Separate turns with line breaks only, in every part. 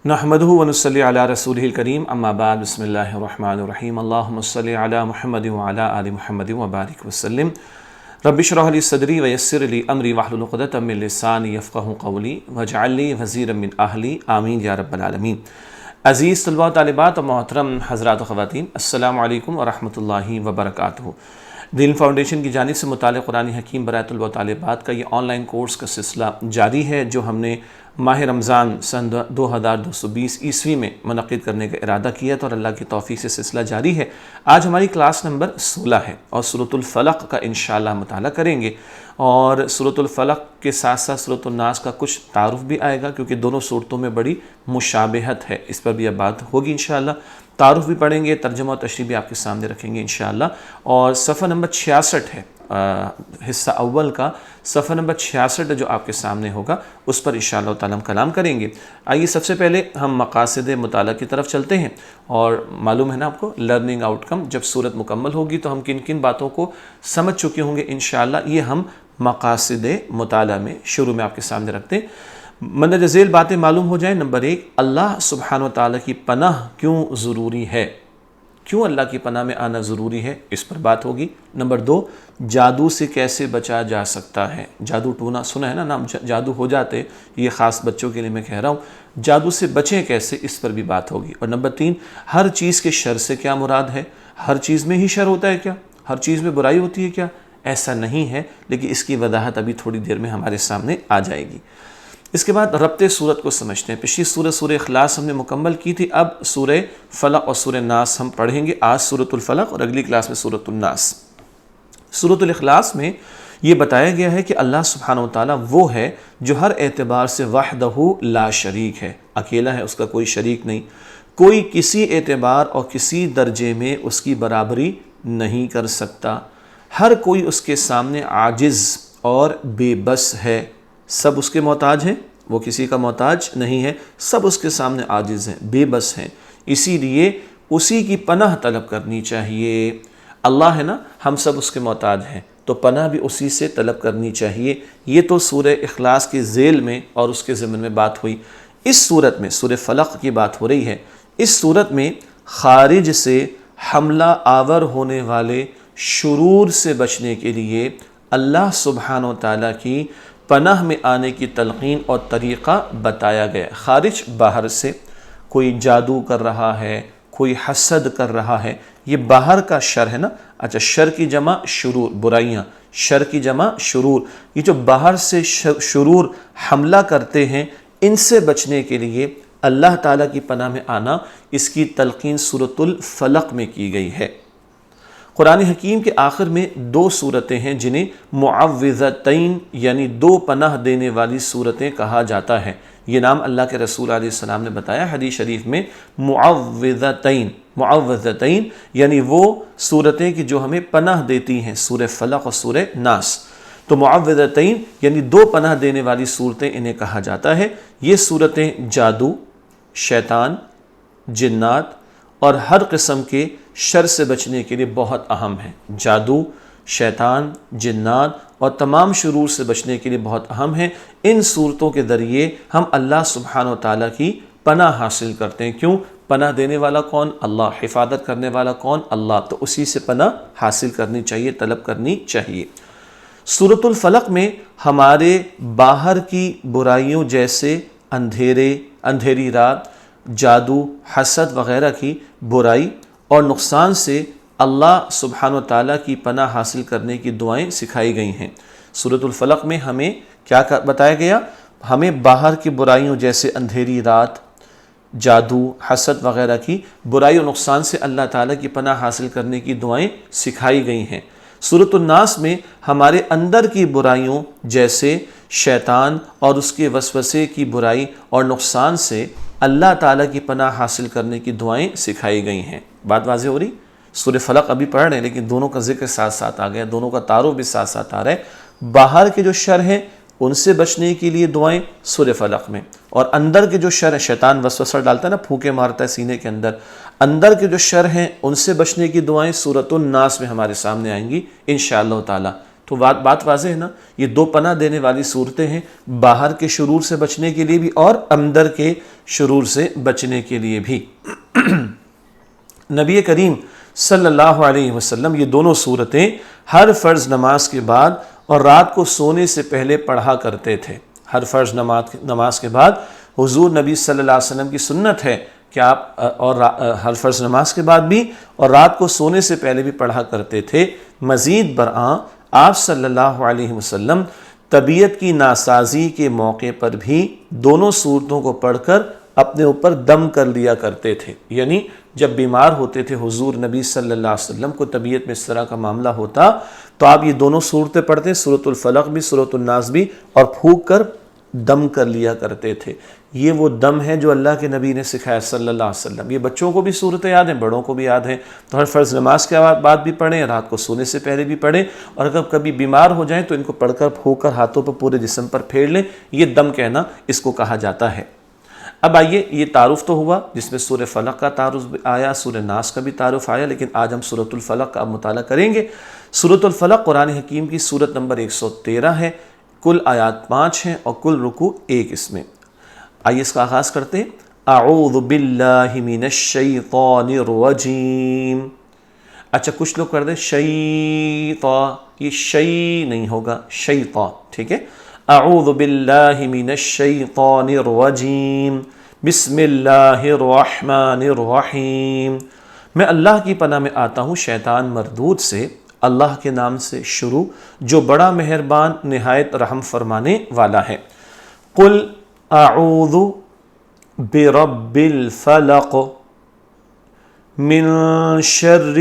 نحمدہ ونصلی علی رسولہ الکریم اما بعد بسم اللہ الرحمن الرحیم اللہم صلی علی محمد وعلی آل محمد وبارک وسلم رب اشرح لی صدری ویسر لی امری واحلل عقدۃ من لسانی یفقہوا قولی واجعل لی وزیرا من اہلی آمین یا رب العالمین۔ عزیز طلباء و طالبات و محترم حضرات و خواتین، السلام علیکم ورحمۃ اللہ وبرکاتہ۔ دین فاؤنڈیشن کی جانب سے مطالعہ قرآن حکیم برائے طلباء و طالبات کا یہ آن لائن کورس کا سلسلہ جاری ہے، جو ہم نے ماہ رمضان سن 2220 عیسوی میں منعقد کرنے کا ارادہ کیا تھا، اور اللہ کی توفیق سے سلسلہ جاری ہے۔ آج ہماری کلاس نمبر 16 ہے اور سورۃ الفلق کا انشاءاللہ مطالعہ کریں گے، اور سورۃ الفلق کے ساتھ ساتھ سورۃ الناس کا کچھ تعارف بھی آئے گا، کیونکہ دونوں صورتوں میں بڑی مشابہت ہے، اس پر بھی اب بات ہوگی انشاءاللہ۔ تعارف بھی پڑھیں گے، ترجمہ و تشریح بھی آپ کے سامنے رکھیں گے انشاءاللہ۔ اور صفحہ نمبر 66 ہے، حصہ اول کا صفحہ نمبر 66 جو آپ کے سامنے ہوگا، اس پر انشاءاللہ تعالی ہم کلام کریں گے۔ آئیے سب سے پہلے ہم مقاصد مطالعہ کی طرف چلتے ہیں، اور معلوم ہے نا آپ کو لرننگ آؤٹ کم، جب صورت مکمل ہوگی تو ہم کن کن باتوں کو سمجھ چکے ہوں گے انشاءاللہ، یہ ہم مقاصد مطالعہ میں شروع میں آپ کے سامنے رکھتے ہیں۔ مندرجہ ذیل باتیں معلوم ہو جائیں۔ نمبر 1، اللہ سبحانہ و تعالیٰ کی پناہ کیوں ضروری ہے، کیوں اللہ کی پناہ میں آنا ضروری ہے، اس پر بات ہوگی۔ نمبر 2، جادو سے کیسے بچا جا سکتا ہے، جادو ٹونا سنا ہے نا نام، جادو ہو جاتے، یہ خاص بچوں کے لیے میں کہہ رہا ہوں، جادو سے بچیں کیسے، اس پر بھی بات ہوگی۔ اور نمبر 3، ہر چیز کے شر سے کیا مراد ہے، ہر چیز میں ہی شر ہوتا ہے کیا، ہر چیز میں برائی ہوتی ہے کیا، ایسا نہیں ہے، لیکن اس کی وضاحت ابھی تھوڑی دیر میں ہمارے سامنے آ جائے گی۔ اس کے بعد ربط صورت کو سمجھتے ہیں۔ پچھلی سورہ اخلاص ہم نے مکمل کی تھی، اب سورہ فلق اور سورہ ناس ہم پڑھیں گے، آج سورۃ الفلق اور اگلی کلاس میں سورۃ الناس۔ سورۃ الاخلاص میں یہ بتایا گیا ہے کہ اللہ سبحانہ و تعالیٰ وہ ہے جو ہر اعتبار سے وحدہ لا شریک ہے، اکیلا ہے، اس کا کوئی شریک نہیں، کوئی کسی اعتبار اور کسی درجے میں اس کی برابری نہیں کر سکتا، ہر کوئی اس کے سامنے عاجز اور بے بس ہے، سب اس کے محتاج ہیں، وہ کسی کا محتاج نہیں ہے، سب اس کے سامنے عاجز ہیں، بے بس ہیں، اسی لیے اسی کی پناہ طلب کرنی چاہیے۔ اللہ ہے نا، ہم سب اس کے محتاج ہیں، تو پناہ بھی اسی سے طلب کرنی چاہیے۔ یہ تو سورہ اخلاص کے ذیل میں اور اس کے ضمن میں بات ہوئی۔ اس صورت میں سورہ فلق کی بات ہو رہی ہے، اس صورت میں خارج سے حملہ آور ہونے والے شرور سے بچنے کے لیے اللہ سبحانہ و تعالیٰ کی پناہ میں آنے کی تلقین اور طریقہ بتایا گیا۔ خارج باہر سے، کوئی جادو کر رہا ہے، کوئی حسد کر رہا ہے، یہ باہر کا شر ہے نا۔ اچھا، شر کی جمع شرور، برائیاں، شر کی جمع شرور، یہ جو باہر سے شرور حملہ کرتے ہیں، ان سے بچنے کے لیے اللہ تعالیٰ کی پناہ میں آنا، اس کی تلقین سورۃ الفلق میں کی گئی ہے۔ قرآن حکیم کے آخر میں 2 صورتیں ہیں جنہیں معوذتین یعنی 2 پناہ دینے والی صورتیں کہا جاتا ہے۔ یہ نام اللہ کے رسول علیہ السلام نے بتایا حدیث شریف میں، معوذتین، معوذتین یعنی وہ صورتیں کہ جو ہمیں پناہ دیتی ہیں، سورہ فلق اور سورہ ناس۔ تو معوذتین یعنی 2 پناہ دینے والی صورتیں انہیں کہا جاتا ہے۔ یہ صورتیں جادو، شیطان، جنات اور ہر قسم کے شر سے بچنے کے لیے بہت اہم ہیں۔ جادو، شیطان، جنات اور تمام شرور سے بچنے کے لیے بہت اہم ہیں۔ ان صورتوں کے ذریعے ہم اللہ سبحانہ و تعالیٰ کی پناہ حاصل کرتے ہیں۔ کیوں؟ پناہ دینے والا کون؟ اللہ۔ حفاظت کرنے والا کون؟ اللہ۔ تو اسی سے پناہ حاصل کرنی چاہیے، طلب کرنی چاہیے۔ سورۃ الفلق میں ہمارے باہر کی برائیوں جیسے اندھیری رات، جادو، حسد وغیرہ کی برائی اور نقصان سے اللہ سبحانہ و تعالیٰ کی پناہ حاصل کرنے کی دعائیں سکھائی گئی ہیں۔ سورۃ الفلق میں ہمیں کیا بتایا گیا؟ ہمیں باہر کی برائیوں جیسے اندھیری رات، جادو، حسد وغیرہ کی برائی اور نقصان سے اللہ تعالیٰ کی پناہ حاصل کرنے کی دعائیں سکھائی گئی ہیں۔ سورۃ الناس میں ہمارے اندر کی برائیوں جیسے شیطان اور اس کے وسوسے کی برائی اور نقصان سے اللہ تعالیٰ کی پناہ حاصل کرنے کی دعائیں سکھائی گئی ہیں۔ بات واضح ہو رہی؟ سورہ فلق ابھی پڑھ رہے ہیں، لیکن دونوں کا ذکر ساتھ ساتھ آ گیا، دونوں کا تعارف بھی ساتھ ساتھ آ رہا ہے۔ باہر کے جو شر ہیں ان سے بچنے کے لیے دعائیں سورہ فلق میں، اور اندر کے جو شر ہے، شیطان وسوسہ ڈالتا ہے نا، پھونکے مارتا ہے سینے کے اندر کے جو شر ہیں ان سے بچنے کی دعائیں سورۃ الناس میں ہمارے سامنے آئیں گی انشاءاللہ تعالی۔ تو بات واضح ہے نا، یہ 2 پناہ دینے والی صورتیں ہیں، باہر کے شرور سے بچنے کے لیے بھی اور اندر کے شرور سے بچنے کے لیے بھی۔ نبی کریم صلی اللہ علیہ وسلم یہ دونوں صورتیں ہر فرض نماز کے بعد اور رات کو سونے سے پہلے پڑھا کرتے تھے۔ ہر فرض نماز کے بعد حضور نبی صلی اللہ علیہ وسلم کی سنت ہے کہ آپ اور ہر فرض نماز کے بعد بھی اور رات کو سونے سے پہلے بھی پڑھا کرتے تھے۔ مزید برآں آپ صلی اللہ علیہ وسلم طبیعت کی ناسازی کے موقع پر بھی دونوں صورتوں کو پڑھ کر اپنے اوپر دم کر لیا کرتے تھے، یعنی جب بیمار ہوتے تھے حضور نبی صلی اللہ علیہ وسلم کو طبیعت میں اس طرح کا معاملہ ہوتا تو آپ یہ دونوں صورتیں پڑھتے، سورۃ الفلق بھی سورۃ الناس بھی، اور پھونک کر دم کر لیا کرتے تھے۔ یہ وہ دم ہے جو اللہ کے نبی نے سکھایا صلی اللہ علیہ وسلم۔ یہ بچوں کو بھی صورتیں یاد ہیں، بڑوں کو بھی یاد ہیں، تو ہر فرض نماز کے بعد بھی پڑھیں، رات کو سونے سے پہلے بھی پڑھیں، اور اگر کبھی بیمار ہو جائیں تو ان کو پڑھ کر پھونک کر ہاتھوں پر پورے جسم پر پھیر لیں۔ یہ دم کہنا اس کو کہا جاتا ہے۔ اب آئیے، یہ تعارف تو ہوا جس میں سورہ فلق کا تعارف آیا، سورہ ناس کا بھی تعارف آیا، لیکن آج ہم سورۃ الفلق کا اب مطالعہ کریں گے۔ سورۃ الفلق قرآن حکیم کی سورت نمبر 113 ہے، کل آیات 5 ہیں اور کل رکوع 1 اس میں۔ آئیے اس کا آغاز کرتے ہیں۔ اعوذ باللہ من الشیطان الرجیم۔ اچھا کچھ لوگ کر دیں شیطان، یہ شی نہیں ہوگا، شیطان، ٹھیک ہے۔ اعوذ باللہ من الشیطان الرجیم، بسم اللہ الرحمن الرحیم۔ میں اللہ کی پناہ میں آتا ہوں شیطان مردود سے، اللہ کے نام سے شروع جو بڑا مہربان نہایت رحم فرمانے والا ہے۔ قل اعوذ برب الفلق من شر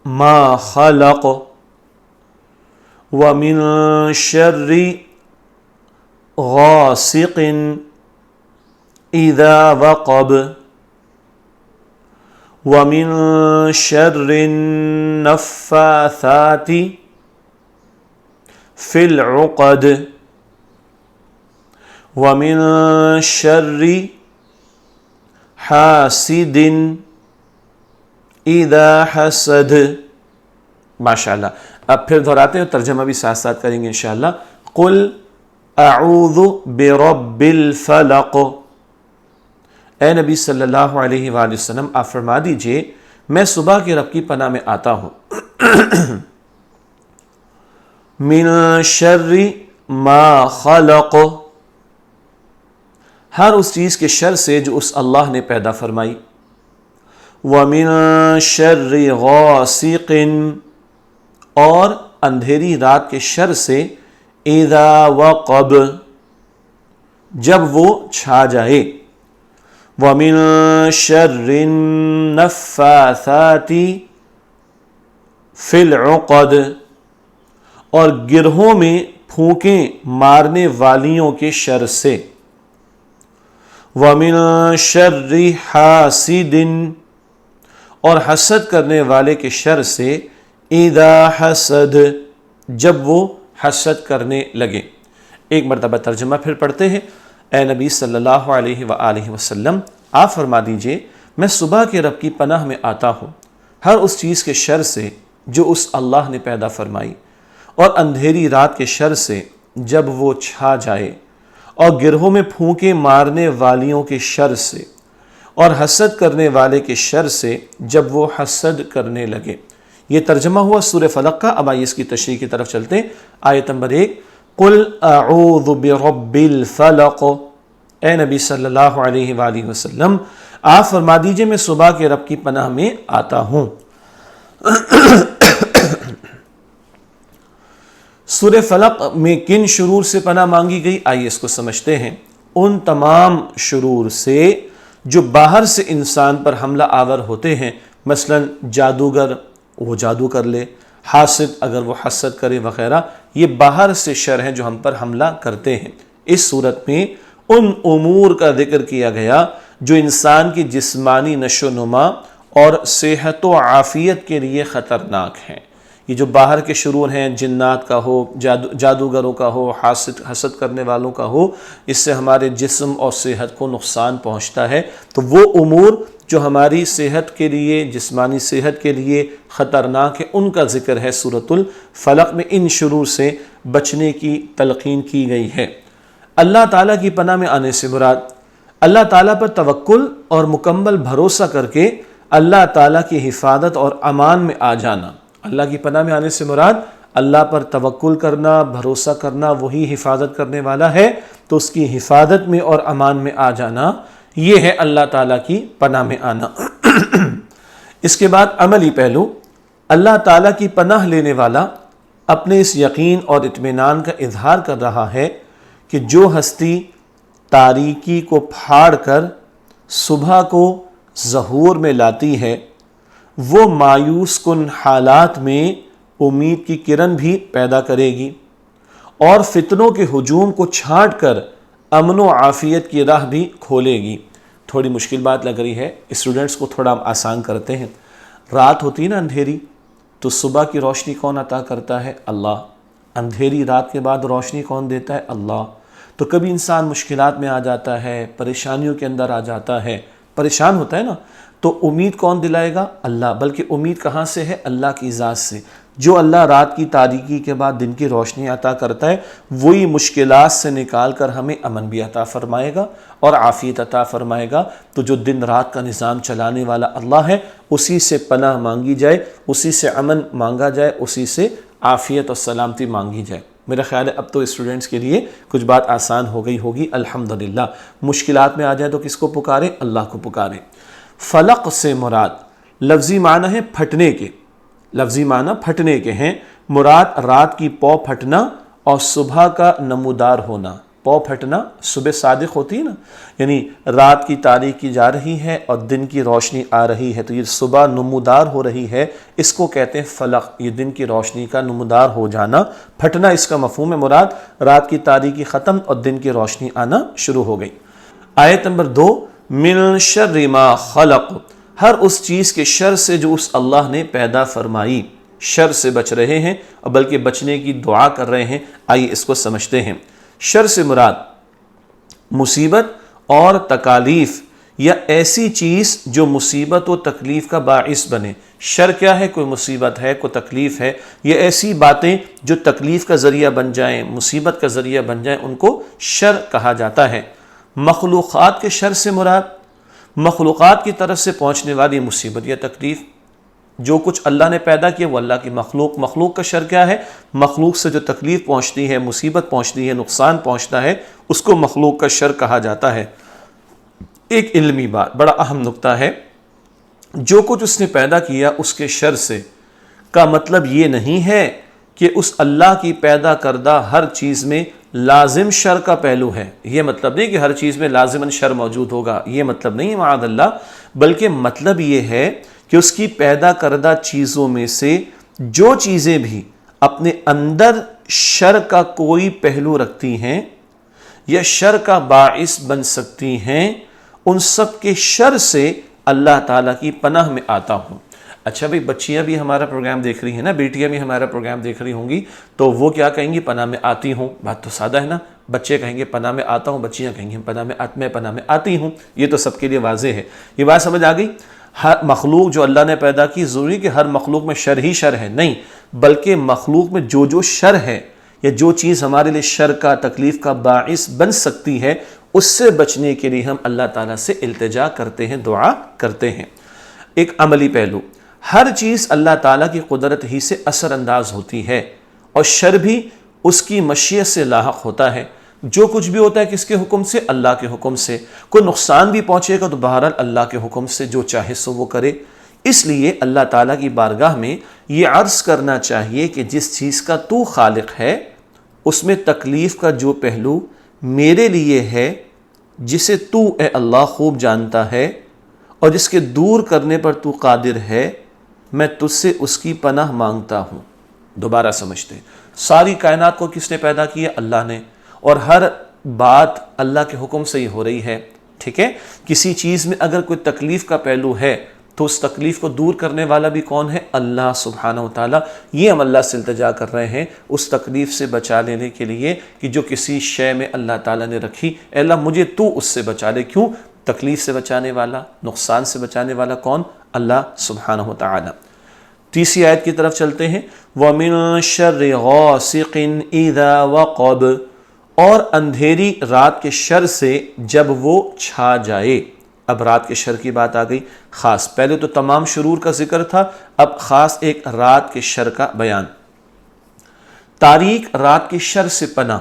ما خلق ومن شر غاسق اذا وقب ومن شر النفاثات في العقد ومن شر حاسد اذا حسد۔ ماشاءاللہ، اب پھر دہراتے ہیں، ترجمہ بھی ساتھ ساتھ کریں گے انشاءاللہ۔ قل اعوذ برب الفلق، اے نبی صلی اللہ علیہ وآلہ وسلم آپ فرما دیجئے میں صبح کے رب کی پناہ میں آتا ہوں۔ من شر ما خلق، ہر اس چیز کے شر سے جو اس اللہ نے پیدا فرمائی۔ ومن شر غاسق، اور اندھیری رات کے شر سے، اذا وقب، جب وہ چھا جائے۔ ومن شر النفاثات فی العقد، اور گرہوں میں پھونکیں مارنے والیوں کے شر سے۔ ومن شر حاسد، اور حسد کرنے والے کے شر سے، اذا حسد، جب وہ حسد کرنے لگے۔ ایک مرتبہ ترجمہ پھر پڑھتے ہیں۔ اے نبی صلی اللہ علیہ وآلہ وسلم آپ فرما دیجئے میں صبح کے رب کی پناہ میں آتا ہوں ہر اس چیز کے شر سے جو اس اللہ نے پیدا فرمائی، اور اندھیری رات کے شر سے جب وہ چھا جائے، اور گرہوں میں پھونکے مارنے والیوں کے شر سے، اور حسد کرنے والے کے شر سے جب وہ حسد کرنے لگے۔ یہ ترجمہ ہوا سورہ فلق کا۔ اب آئیے اس کی تشریح کی طرف چلتے ہیں۔ آیت نمبر 1، قل اعوذ برب الفلق، اے نبی صلی اللہ علیہ وآلہ وسلم آپ فرما دیجئے میں صبح کے رب کی پناہ میں آتا ہوں۔ سورہ فلق میں کن شرور سے پناہ مانگی گئی؟ آئیے اس کو سمجھتے ہیں۔ ان تمام شرور سے جو باہر سے انسان پر حملہ آور ہوتے ہیں، مثلا جادوگر وہ جادو کر لے، حاسد اگر وہ حسد کرے وغیرہ، یہ باہر سے شر ہیں جو ہم پر حملہ کرتے ہیں۔ اس صورت میں ان امور کا ذکر کیا گیا جو انسان کی جسمانی نشو و نما اور صحت و عافیت کے لیے خطرناک ہیں۔ یہ جو باہر کے شرور ہیں، جنات کا ہو، جادوگروں کا ہو، حسد کرنے والوں کا ہو، اس سے ہمارے جسم اور صحت کو نقصان پہنچتا ہے۔ تو وہ امور جو ہماری صحت کے لیے، جسمانی صحت کے لیے خطرناک ہے، ان کا ذکر ہے سورۃ الفلق میں۔ ان شرور سے بچنے کی تلقین کی گئی ہے۔ اللہ تعالیٰ کی پناہ میں آنے سے مراد اللہ تعالیٰ پر توکل اور مکمل بھروسہ کر کے اللہ تعالیٰ کی حفاظت اور امان میں آ جانا۔ اللہ کی پناہ میں آنے سے مراد اللہ پر توکل کرنا، بھروسہ کرنا، وہی حفاظت کرنے والا ہے، تو اس کی حفاظت میں اور امان میں آ جانا، یہ ہے اللہ تعالیٰ کی پناہ میں آنا۔ اس کے بعد عملی پہلو، اللہ تعالیٰ کی پناہ لینے والا اپنے اس یقین اور اطمینان کا اظہار کر رہا ہے کہ جو ہستی تاریکی کو پھاڑ کر صبح کو ظہور میں لاتی ہے، وہ مایوس کن حالات میں امید کی کرن بھی پیدا کرے گی اور فتنوں کے ہجوم کو چھانٹ کر امن و عافیت کی راہ بھی کھولے گی۔ تھوڑی مشکل بات لگ رہی ہے، اسٹوڈنٹس کو تھوڑا آسان کرتے ہیں۔ رات ہوتی ہے نا اندھیری، تو صبح کی روشنی کون عطا کرتا ہے؟ اللہ۔ اندھیری رات کے بعد روشنی کون دیتا ہے؟ اللہ۔ تو کبھی انسان مشکلات میں آ جاتا ہے، پریشانیوں کے اندر آ جاتا ہے، پریشان ہوتا ہے نا، تو امید کون دلائے گا؟ اللہ۔ بلکہ امید کہاں سے ہے؟ اللہ کی ذات سے۔ جو اللہ رات کی تاریکی کے بعد دن کی روشنی عطا کرتا ہے، وہی مشکلات سے نکال کر ہمیں امن بھی عطا فرمائے گا اور عافیت عطا فرمائے گا۔ تو جو دن رات کا نظام چلانے والا اللہ ہے، اسی سے پناہ مانگی جائے، اسی سے امن مانگا جائے، اسی سے عافیت اور سلامتی مانگی جائے۔ میرا خیال ہے اب تو اسٹوڈنٹس کے لیے کچھ بات آسان ہو گئی ہوگی الحمدللہ۔ مشکلات میں آ جائیں تو کس کو پکاریں؟ اللہ کو پکاریں۔ فلق سے مراد لفظی معنی ہے پھٹنے کے، لفظی معنی پھٹنے کے ہیں۔ مراد رات کی پو پھٹنا اور صبح کا نمودار ہونا۔ پو پھٹنا صبح صادق ہوتی ہے نا، یعنی رات کی تاریکی جا رہی ہے اور دن کی روشنی آ رہی ہے، تو یہ صبح نمودار ہو رہی ہے، اس کو کہتے ہیں فلق، یہ دن کی روشنی کا نمودار ہو جانا۔ پھٹنا اس کا مفہوم ہے، مراد رات کی تاریکی ختم اور دن کی روشنی آنا شروع ہو گئی۔ آیت نمبر 2، من شر ما خلق، ہر اس چیز کے شر سے جو اس اللہ نے پیدا فرمائی۔ شر سے بچ رہے ہیں، اور بلکہ بچنے کی دعا کر رہے ہیں۔ آئیے اس کو سمجھتے ہیں۔ شر سے مراد مصیبت اور تکالیف، یا ایسی چیز جو مصیبت و تکلیف کا باعث بنے۔ شر کیا ہے؟ کوئی مصیبت ہے، کوئی تکلیف ہے، یہ ایسی باتیں جو تکلیف کا ذریعہ بن جائیں، مصیبت کا ذریعہ بن جائیں، ان کو شر کہا جاتا ہے۔ مخلوقات کے شر سے مراد مخلوقات کی طرف سے پہنچنے والی مصیبت یا تکلیف۔ جو کچھ اللہ نے پیدا کیا وہ اللہ کی مخلوق۔ مخلوق کا شر کیا ہے؟ مخلوق سے جو تکلیف پہنچتی ہے، مصیبت پہنچتی ہے، نقصان پہنچتا ہے، اس کو مخلوق کا شر کہا جاتا ہے۔ ایک علمی بات، بڑا اہم نقطہ ہے، جو کچھ اس نے پیدا کیا اس کے شر سے کا مطلب یہ نہیں ہے کہ اس اللہ کی پیدا کردہ ہر چیز میں لازم شر کا پہلو ہے۔ یہ مطلب نہیں کہ ہر چیز میں لازماً شر موجود ہوگا، یہ مطلب نہیں ہے معاذ اللہ، بلکہ مطلب یہ ہے کہ اس کی پیدا کردہ چیزوں میں سے جو چیزیں بھی اپنے اندر شر کا کوئی پہلو رکھتی ہیں یا شر کا باعث بن سکتی ہیں، ان سب کے شر سے اللہ تعالیٰ کی پناہ میں آتا ہوں۔ اچھا بھئی، بچیاں بھی ہمارا پروگرام دیکھ رہی ہیں نا، بیٹیاں بھی ہمارا پروگرام دیکھ رہی ہوں گی، تو وہ کیا کہیں گی؟ پناہ میں آتی ہوں۔ بات تو سادہ ہے نا، بچے کہیں گے پناہ میں آتا ہوں، بچیاں کہیں گے میں پناہ میں آتی ہوں۔ یہ تو سب کے لیے واضح ہے، یہ بات سمجھ آ گئی؟ ہر مخلوق جو اللہ نے پیدا کی، ضروری کہ ہر مخلوق میں شر ہی شر ہے؟ نہیں، بلکہ مخلوق میں جو شر ہے یا جو چیز ہمارے لیے شر کا، تکلیف کا باعث بن سکتی ہے، اس سے بچنے کے لیے ہم اللہ تعالیٰ سے التجا کرتے ہیں، دعا کرتے ہیں۔ ایک عملی پہلو، ہر چیز اللہ تعالیٰ کی قدرت ہی سے اثر انداز ہوتی ہے، اور شر بھی اس کی مشیت سے لاحق ہوتا ہے۔ جو کچھ بھی ہوتا ہے کس کے حکم سے؟ اللہ کے حکم سے۔ کوئی نقصان بھی پہنچے گا تو بہرحال اللہ کے حکم سے، جو چاہے سو وہ کرے۔ اس لیے اللہ تعالیٰ کی بارگاہ میں یہ عرض کرنا چاہیے کہ جس چیز کا تو خالق ہے، اس میں تکلیف کا جو پہلو میرے لیے ہے، جسے تو اے اللہ خوب جانتا ہے اور جس کے دور کرنے پر تو قادر ہے، میں تجھ سے اس کی پناہ مانگتا ہوں۔ دوبارہ سمجھتے ہیں، ساری کائنات کو کس نے پیدا کیا؟ اللہ نے، اور ہر بات اللہ کے حکم سے ہی ہو رہی ہے، ٹھیک ہے؟ کسی چیز میں اگر کوئی تکلیف کا پہلو ہے تو اس تکلیف کو دور کرنے والا بھی کون ہے؟ اللہ سبحانہ و تعالیٰ۔ یہ ہم اللہ سے التجا کر رہے ہیں اس تکلیف سے بچا لینے کے لیے کہ جو کسی شے میں اللہ تعالیٰ نے رکھی، اے اللہ مجھے تو اس سے بچا لے۔ کیوں؟ تکلیف سے بچانے والا، نقصان سے بچانے والا کون؟ اللہ سبحانہ و تعالیٰ۔ تیسری آیت کی طرف چلتے ہیں، وَمِن شَرِّ غَاسِقٍ إِذَا وَقَبَ، اور اندھیری رات کے شر سے جب وہ چھا جائے۔ اب رات کے شر کی بات آ گئی خاص، پہلے تو تمام شرور کا ذکر تھا، اب خاص ایک رات کے شر کا بیان۔ تاریک رات کے شر سے پناہ،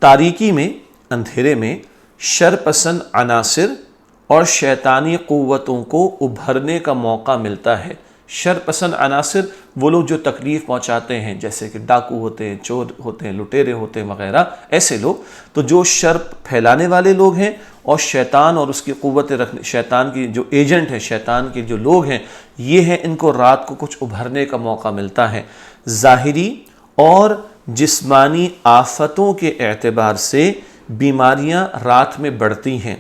تاریکی میں، اندھیرے میں شر پسند عناصر اور شیطانی قوتوں کو ابھرنے کا موقع ملتا ہے۔ شر پسند عناصر وہ لوگ جو تکلیف پہنچاتے ہیں، جیسے کہ ڈاکو ہوتے ہیں، چور ہوتے ہیں، لٹیرے ہوتے ہیں وغیرہ، ایسے لوگ، تو جو شر پھیلانے والے لوگ ہیں اور شیطان اور اس کی قوت رکھنے، شیطان کی جو ایجنٹ ہیں، شیطان کے جو لوگ ہیں، یہ ہیں، ان کو رات کو کچھ ابھرنے کا موقع ملتا ہے۔ ظاہری اور جسمانی آفتوں کے اعتبار سے بیماریاں رات میں بڑھتی ہیں،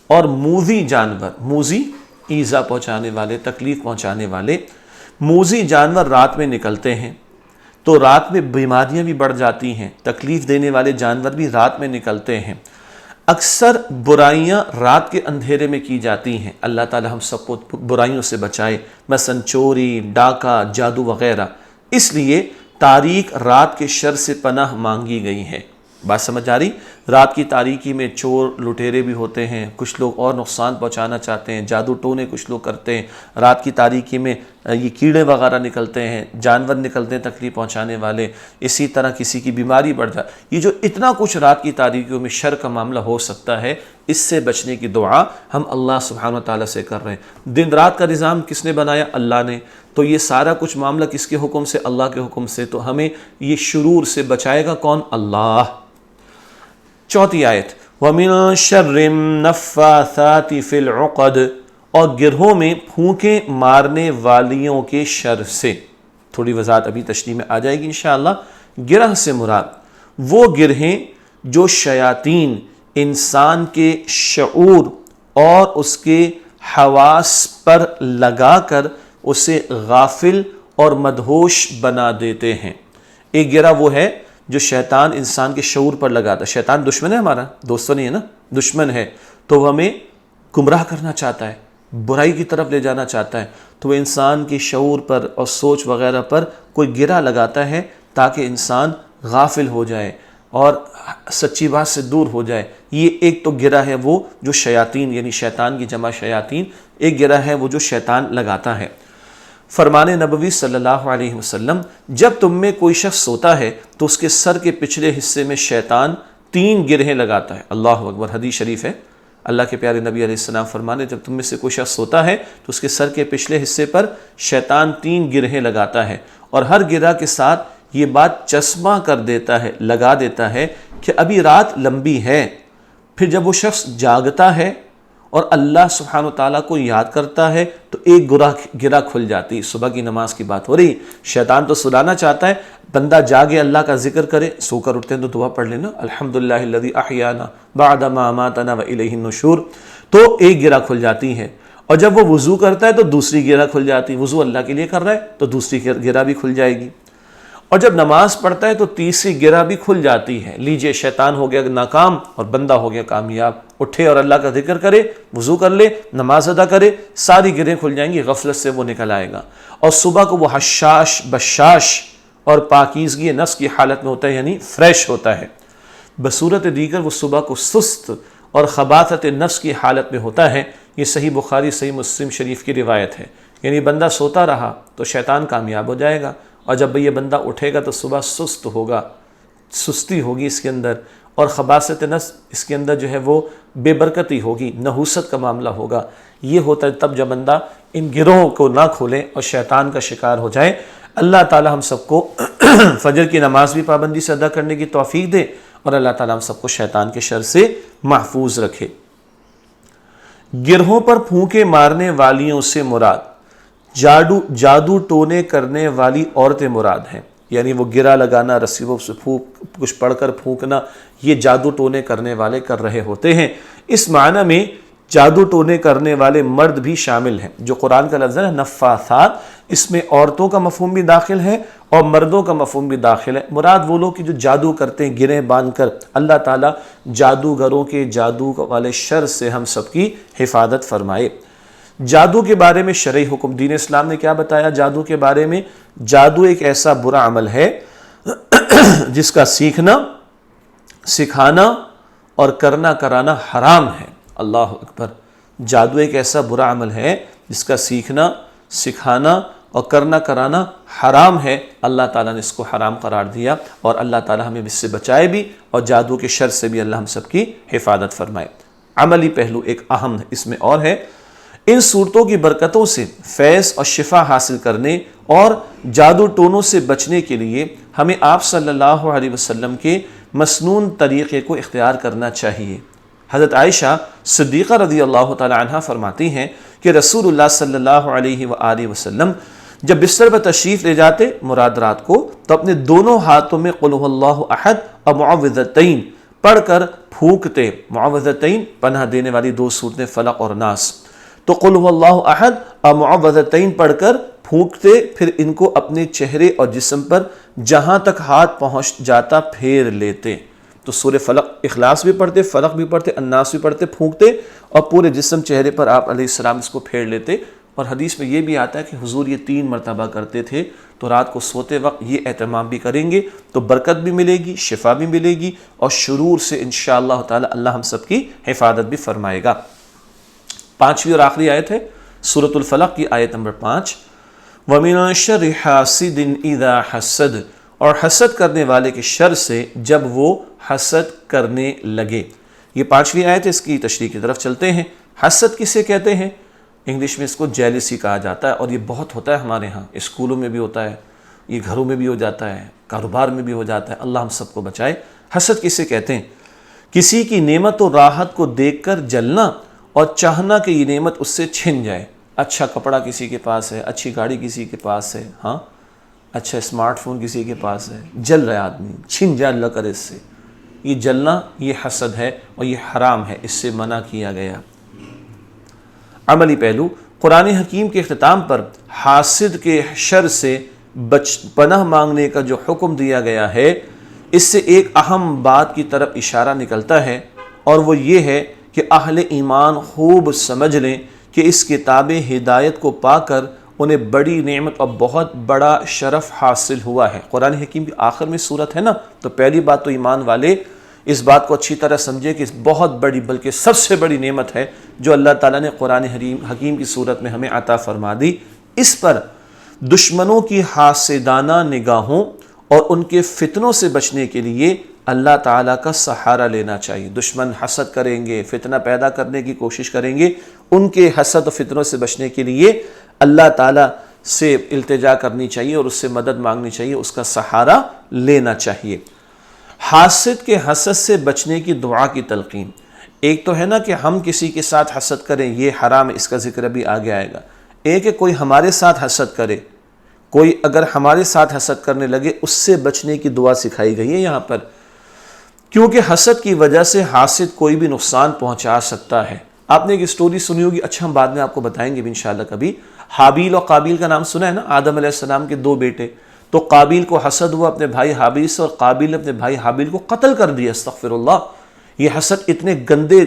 اور موذی جانور، موذی ایذا پہنچانے والے، تکلیف پہنچانے والے موذی جانور رات میں نکلتے ہیں، تو رات میں بیماریاں بھی بڑھ جاتی ہیں، تکلیف دینے والے جانور بھی رات میں نکلتے ہیں۔ اکثر برائیاں رات کے اندھیرے میں کی جاتی ہیں، اللہ تعالی ہم سب کو برائیوں سے بچائے، مثلا چوری، ڈاکہ، جادو وغیرہ، اس لیے تاریک رات کے شر سے پناہ مانگی گئی ہے۔ بات سمجھ آ رہی؟ رات کی تاریکی میں چور لٹیرے بھی ہوتے ہیں، کچھ لوگ اور نقصان پہنچانا چاہتے ہیں، جادو ٹونے کچھ لوگ کرتے ہیں، رات کی تاریکی میں یہ کیڑے وغیرہ نکلتے ہیں، جانور نکلتے ہیں تکلیف پہنچانے والے، اسی طرح کسی کی بیماری بڑھ جائے، یہ جو اتنا کچھ رات کی تاریکیوں میں شر کا معاملہ ہو سکتا ہے، اس سے بچنے کی دعا ہم اللہ سبحانہ وتعالیٰ سے کر رہے ہیں۔ دن رات کا نظام کس نے بنایا؟ اللہ نے، تو یہ سارا کچھ معاملہ کس کے حکم سے؟ اللہ کے حکم سے، تو ہمیں یہ شرور سے بچائے گا کون؟ اللہ۔ چوتھی آیت، وَمِن شَرِّ النَّفَّاثَاتِ فِي الْعُقَدِ، اور گرہوں میں پھونکے مارنے والیوں کے شر سے۔ تھوڑی وضاحت ابھی تشریح میں آ جائے گی انشاءاللہ۔ گرہ سے مراد وہ گرہیں جو شیاطین انسان کے شعور اور اس کے حواس پر لگا کر اسے غافل اور مدہوش بنا دیتے ہیں۔ ایک گرہ وہ ہے جو شیطان انسان کے شعور پر لگاتا ہے۔ شیطان دشمن ہے ہمارا، دوست نہیں ہے نا، دشمن ہے، تو وہ ہمیں گمراہ کرنا چاہتا ہے، برائی کی طرف لے جانا چاہتا ہے، تو وہ انسان کے شعور پر اور سوچ وغیرہ پر کوئی گرہ لگاتا ہے تاکہ انسان غافل ہو جائے اور سچی بات سے دور ہو جائے۔ یہ ایک تو گرہ ہے وہ جو شیاطین، یعنی شیطان کی جمع شیاطین، ایک گرہ ہے وہ جو شیطان لگاتا ہے۔ فرمان نبوی صلی اللہ علیہ وسلم، جب تم میں کوئی شخص سوتا ہے تو اس کے سر کے پچھلے حصے میں شیطان 3 گرہیں لگاتا ہے۔ اللہ اکبر، حدیث شریف ہے، اللہ کے پیارے نبی علیہ السلام فرمانے، جب تم میں سے کوئی شخص سوتا ہے تو اس کے سر کے پچھلے حصے پر شیطان 3 گرہیں لگاتا ہے، اور ہر گرہ کے ساتھ یہ بات چسمہ کر دیتا ہے، لگا دیتا ہے کہ ابھی رات لمبی ہے۔ پھر جب وہ شخص جاگتا ہے اور اللہ سبحانہ وتعالیٰ کو یاد کرتا ہے تو ایک گرہ کھل جاتی۔ صبح کی نماز کی بات ہو رہی، شیطان تو سلانا چاہتا ہے، بندہ جاگے، اللہ کا ذکر کرے، سو کر اٹھتے ہیں تو دعا پڑھ لینا، الحمدللہ الذی احیانا بعد ما اماتنا والیہ النشور، تو ایک گرہ کھل جاتی ہے۔ اور جب وہ وضو کرتا ہے تو دوسری گرہ کھل جاتی، وضو اللہ کے لیے کر رہا ہے تو دوسری گرہ بھی کھل جائے گی، اور جب نماز پڑھتا ہے تو تیسری گرہ بھی کھل جاتی ہے۔ لیجئے، شیطان ہو گیا ناکام اور بندہ ہو گیا کامیاب۔ اٹھے اور اللہ کا ذکر کرے، وضو کر لے، نماز ادا کرے، ساری گرہیں کھل جائیں گی، غفلت سے وہ نکل آئے گا، اور صبح کو وہ حشاش بشاش اور پاکیزگی نفس کی حالت میں ہوتا ہے، یعنی فریش ہوتا ہے۔ بصورت دیگر وہ صبح کو سست اور خباثت نفس کی حالت میں ہوتا ہے۔ یہ صحیح بخاری صحیح مسلم شریف کی روایت ہے، یعنی بندہ سوتا رہا تو شیطان کامیاب ہو جائے گا، اور جب یہ بندہ اٹھے گا تو صبح سست ہوگا، سستی ہوگی اس کے اندر، اور خباثت نفس اس کے اندر جو ہے وہ بے برکتی ہوگی، نحوست کا معاملہ ہوگا۔ یہ ہوتا ہے تب جب بندہ ان گروہوں کو نہ کھولے اور شیطان کا شکار ہو جائے۔ اللہ تعالی ہم سب کو فجر کی نماز بھی پابندی سے ادا کرنے کی توفیق دے، اور اللہ تعالی ہم سب کو شیطان کے شر سے محفوظ رکھے۔ گرہوں پر پھونکے مارنے والیوں سے مراد جادو ٹونے کرنے والی عورتیں مراد ہیں، یعنی وہ گرہ لگانا، رسیوں سے کچھ پڑھ کر پھونکنا، یہ جادو ٹونے کرنے والے کر رہے ہوتے ہیں۔ اس معنی میں جادو ٹونے کرنے والے مرد بھی شامل ہیں۔ جو قرآن کا لفظ ہے نفاثات، اس میں عورتوں کا مفہوم بھی داخل ہے اور مردوں کا مفہوم بھی داخل ہے۔ مراد وہ لوگ جو جادو کرتے ہیں گرہیں باندھ کر۔ اللہ تعالیٰ جادوگروں کے جادو والے شر سے ہم سب کی حفاظت فرمائے۔ جادو کے بارے میں شرعی حکم، دین اسلام نے کیا بتایا جادو کے بارے میں؟ جادو ایک ایسا برا عمل ہے جس کا سیکھنا سکھانا اور کرنا کرانا حرام ہے۔ اللہ اکبر! جادو ایک ایسا برا عمل ہے جس کا سیکھنا، سکھانا اور کرنا کرانا حرام ہے۔ اللہ تعالیٰ نے اس کو حرام قرار دیا، اور اللہ تعالیٰ ہمیں اس سے بچائے بھی، اور جادو کے شر سے بھی اللہ ہم سب کی حفاظت فرمائے۔ عملی پہلو ایک اہم اس میں اور ہے، ان صورتوں کی برکتوں سے فیض اور شفا حاصل کرنے اور جادو ٹونوں سے بچنے کے لیے ہمیں آپ صلی اللہ علیہ وسلم کے مسنون طریقے کو اختیار کرنا چاہیے۔ حضرت عائشہ صدیقہ رضی اللہ تعالی عنہ فرماتی ہیں کہ رسول اللہ صلی اللہ علیہ وآلہ وسلم جب بستر پر تشریف لے جاتے مراد رات کو، تو اپنے دونوں ہاتھوں میں قل هو اللہ احد اور معوذتین پڑھ کر پھونکتے۔ معوذتین پناہ دینے والی دو صورتیں فلق اور ناس، تو قل هو اللہ احد اور معوذتین پڑھ کر پھونکتے، پھر ان کو اپنے چہرے اور جسم پر جہاں تک ہاتھ پہنچ جاتا پھیر لیتے۔ تو سورہ فلق اخلاص بھی پڑھتے، فلق بھی پڑھتے، الناس بھی پڑھتے، پھونکتے، اور پورے جسم چہرے پر آپ علیہ السلام اس کو پھیر لیتے۔ اور حدیث میں یہ بھی آتا ہے کہ حضور یہ 3 مرتبہ کرتے تھے، تو رات کو سوتے وقت یہ اہتمام بھی کریں گے تو برکت بھی ملے گی، شفا بھی ملے گی، اور شرور سے انشاءاللہ تعالی اللہ ہم سب کی حفاظت بھی فرمائے گا۔ 5ویں اور آخری آیت ہے سورۃ الفلق کی آیت نمبر 5، وَمِنَ شَرِّ حَاسِدٍ إِذَا حَسَدَ، اور حسد کرنے والے کے شر سے جب وہ حسد کرنے لگے۔ یہ 5ویں آیت ہے، اس کی تشریح کی طرف چلتے ہیں۔ حسد کسے کہتے ہیں؟ انگلش میں اس کو جیلسی کہا جاتا ہے، اور یہ بہت ہوتا ہے ہمارے ہاں، اسکولوں میں بھی ہوتا ہے، یہ گھروں میں بھی ہو جاتا ہے، کاروبار میں بھی ہو جاتا ہے۔ اللہ ہم سب کو بچائے۔ حسد کسے کہتے ہیں؟ کسی کی نعمت و راحت کو دیکھ کر جلنا اور چاہنا کہ یہ نعمت اس سے چھن جائے۔ اچھا کپڑا کسی کے پاس ہے، اچھی گاڑی کسی کے پاس ہے، ہاں اچھا اسمارٹ فون کسی کے پاس ہے، جل رہا آدمی، چھن جائے اللہ کرے اس سے۔ یہ جلنا یہ حسد ہے، اور یہ حرام ہے، اس سے منع کیا گیا۔ عملی پہلو، قرآن حکیم کے اختتام پر حاسد کے شر سے پناہ مانگنے کا جو حکم دیا گیا ہے، اس سے ایک اہم بات کی طرف اشارہ نکلتا ہے، اور وہ یہ ہے کہ اہل ایمان خوب سمجھ لیں کہ اس کتاب ہدایت کو پا کر انہیں بڑی نعمت اور بہت بڑا شرف حاصل ہوا ہے۔ قرآن حکیم کی آخر میں صورت ہے نا، تو پہلی بات تو ایمان والے اس بات کو اچھی طرح سمجھے کہ بہت بڑی بلکہ سب سے بڑی نعمت ہے جو اللہ تعالیٰ نے قرآن حکیم کی صورت میں ہمیں عطا فرما دی۔ اس پر دشمنوں کی حاسدانہ نگاہوں اور ان کے فتنوں سے بچنے کے لیے اللہ تعالیٰ کا سہارا لینا چاہیے۔ دشمن حسد کریں گے، فتنہ پیدا کرنے کی کوشش کریں گے، ان کے حسد و فتنوں سے بچنے کے لیے اللہ تعالیٰ سے التجا کرنی چاہیے اور اس سے مدد مانگنی چاہیے، اس کا سہارا لینا چاہیے۔ حاسد کے حسد سے بچنے کی دعا کی تلقین، ایک تو ہے نا کہ ہم کسی کے ساتھ حسد کریں، یہ حرام ہے، اس کا ذکر بھی آگے آئے گا۔ ایک ہے کوئی ہمارے ساتھ حسد کرے، کوئی اگر ہمارے ساتھ حسد کرنے لگے، اس سے بچنے کی دعا سکھائی گئی ہے یہاں پر، کیونکہ حسد کی وجہ سے حاسد کوئی بھی نقصان پہنچا سکتا ہے۔ آپ نے ایک سٹوری سنی ہوگی، اچھا ہم بعد میں آپ کو بتائیں گے بھی انشاءاللہ کبھی۔ حابیل اور قابیل کا نام سنا ہے نا، آدم علیہ السلام کے 2 بیٹے، تو قابیل کو حسد ہوا اپنے بھائی حابیل سے، اور قابیل نے اپنے بھائی حابیل کو قتل کر دیا۔ استغفر اللہ! یہ حسد اتنے گندے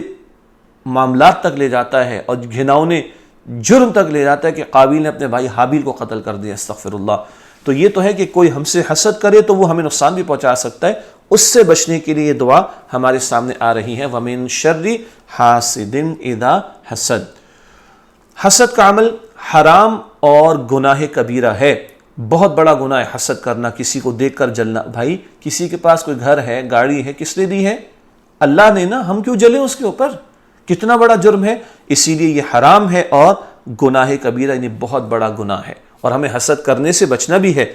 معاملات تک لے جاتا ہے اور گھناؤنے جرم تک لے جاتا ہے کہ قابیل نے اپنے بھائی حابیل کو قتل کر دیا۔ استغفر اللہ! تو یہ تو ہے کہ کوئی ہم سے حسد کرے تو وہ ہمیں نقصان بھی پہنچا سکتا ہے، اس سے بچنے کے لیے یہ دعا ہمارے سامنے آ رہی ہے، وَمِن شَرِّ حَاسِدٍ اِذَا حَسَدَ۔ حسد کا عمل حرام اور گناہ کبیرہ ہے، بہت بڑا گناہ ہے حسد کرنا، کسی کو دیکھ کر جلنا۔ بھائی کسی کے پاس کوئی گھر ہے، گاڑی ہے، کس نے دی ہے؟ اللہ نے نا، ہم کیوں جلیں اس کے اوپر؟ کتنا بڑا جرم ہے! اسی لیے یہ حرام ہے اور گناہ کبیرہ، یعنی بہت بڑا گناہ ہے، اور ہمیں حسد کرنے سے بچنا بھی ہے۔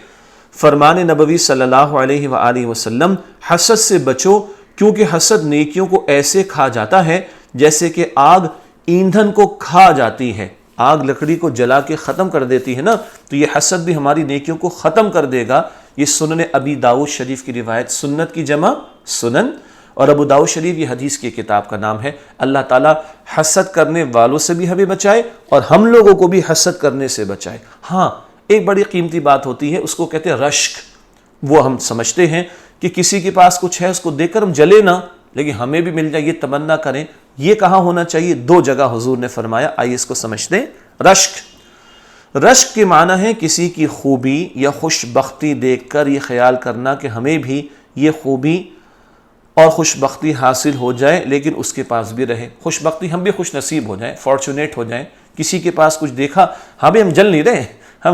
فرمان نبوی صلی اللہ علیہ وآلہ وسلم، حسد سے بچو کیونکہ حسد نیکیوں کو ایسے کھا جاتا ہے جیسے کہ آگ ایندھن کو کھا جاتی ہے۔ آگ لکڑی کو جلا کے ختم کر دیتی ہے نا، تو یہ حسد بھی ہماری نیکیوں کو ختم کر دے گا۔ یہ سنن ابی داؤد شریف کی روایت، سنت کی جمع سنن، اور ابو داؤد شریف یہ حدیث کی کتاب کا نام ہے۔ اللہ تعالیٰ حسد کرنے والوں سے بھی ہمیں بچائے اور ہم لوگوں کو بھی حسد کرنے سے بچائے۔ ہاں ایک بڑی قیمتی بات ہوتی ہے، اس کو کہتے ہیں رشک۔ وہ ہم سمجھتے ہیں کہ کسی کے پاس کچھ ہے، اس کو دیکھ کر ہم جلے نہ، لیکن ہمیں بھی مل جائے، یہ تمنا کریں۔ یہ کہاں ہونا چاہیے؟ 2 جگہ حضور نے فرمایا، آئیے اس کو سمجھتے ہیں۔ رشک کے معنی ہے کسی کی خوبی یا خوش بختی دیکھ کر یہ خیال کرنا کہ ہمیں بھی یہ خوبی اور خوش بختی حاصل ہو جائے لیکن اس کے پاس بھی رہے. خوش بختی ہم بھی خوش نصیب ہو جائیں, فارچونیٹ ہو جائیں. کسی کے پاس کچھ دیکھا, ہم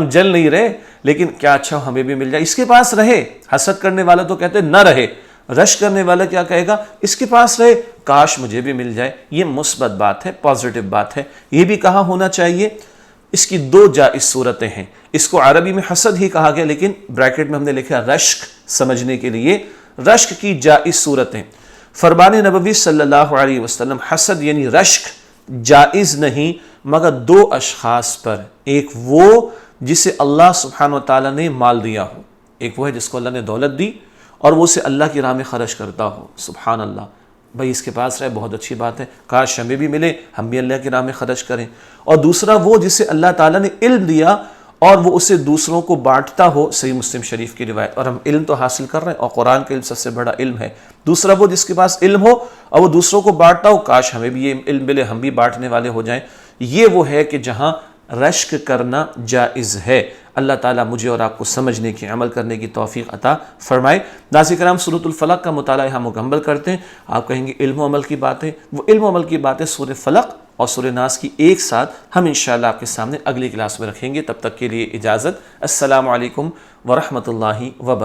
جل نہیں رہے لیکن کیا اچھا ہمیں بھی مل جائے, اس کے پاس رہے. حسد کرنے والا تو کہتے نہ رہے, رشک کرنے والا کیا کہے گا, اس کے پاس رہے, کاش مجھے بھی مل جائے. یہ مثبت بات ہے, پازیٹو بات ہے. یہ بھی کہاں ہونا چاہیے. اس کی دو جائز صورتیں ہیں. اس کو عربی میں حسد ہی کہا گیا لیکن بریکٹ میں ہم نے لکھا رشک سمجھنے کے لیے. رشک کی جائز صورتیں. فرمان نبوی صلی اللہ علیہ وسلم, حسد یعنی رشک جائز نہیں مگر دو اشخاص پر. ایک وہ جسے اللہ سبحانہ وتعالی نے مال دیا ہو, ایک وہ ہے جس کو اللہ نے دولت دی اور وہ اسے اللہ کی راہ میں خرچ کرتا ہو. سبحان اللہ, بھائی اس کے پاس رہے بہت اچھی بات ہے, کاش ہمیں بھی ملے, ہم بھی اللہ کی راہ میں خرچ کریں. اور دوسرا وہ جسے اللہ تعالیٰ نے علم دیا اور وہ اسے دوسروں کو بانٹتا ہو. صحیح مسلم شریف کی روایت. اور ہم علم تو حاصل کر رہے ہیں اور قرآن کا علم سب سے بڑا علم ہے. دوسرا وہ جس کے پاس علم ہو اور وہ دوسروں کو بانٹتا ہو, کاش ہمیں بھی یہ علم ملے, ہم بھی بانٹنے والے ہو جائیں. یہ وہ ہے کہ جہاں رشک کرنا جائز ہے. اللہ تعالیٰ مجھے اور آپ کو سمجھنے کی, عمل کرنے کی توفیق عطا فرمائے. ناظرین کرام, سورۃ الفلق کا مطالعہ ہم مکمل کرتے ہیں. آپ کہیں گے علم و عمل کی باتیں, وہ علم و عمل کی باتیں سورہ فلق اور سورہ ناس کی ایک ساتھ ہم انشاءاللہ آپ کے سامنے اگلی کلاس میں رکھیں گے. تب تک کے لیے اجازت. السلام علیکم ورحمۃ اللہ وبرکاتہ.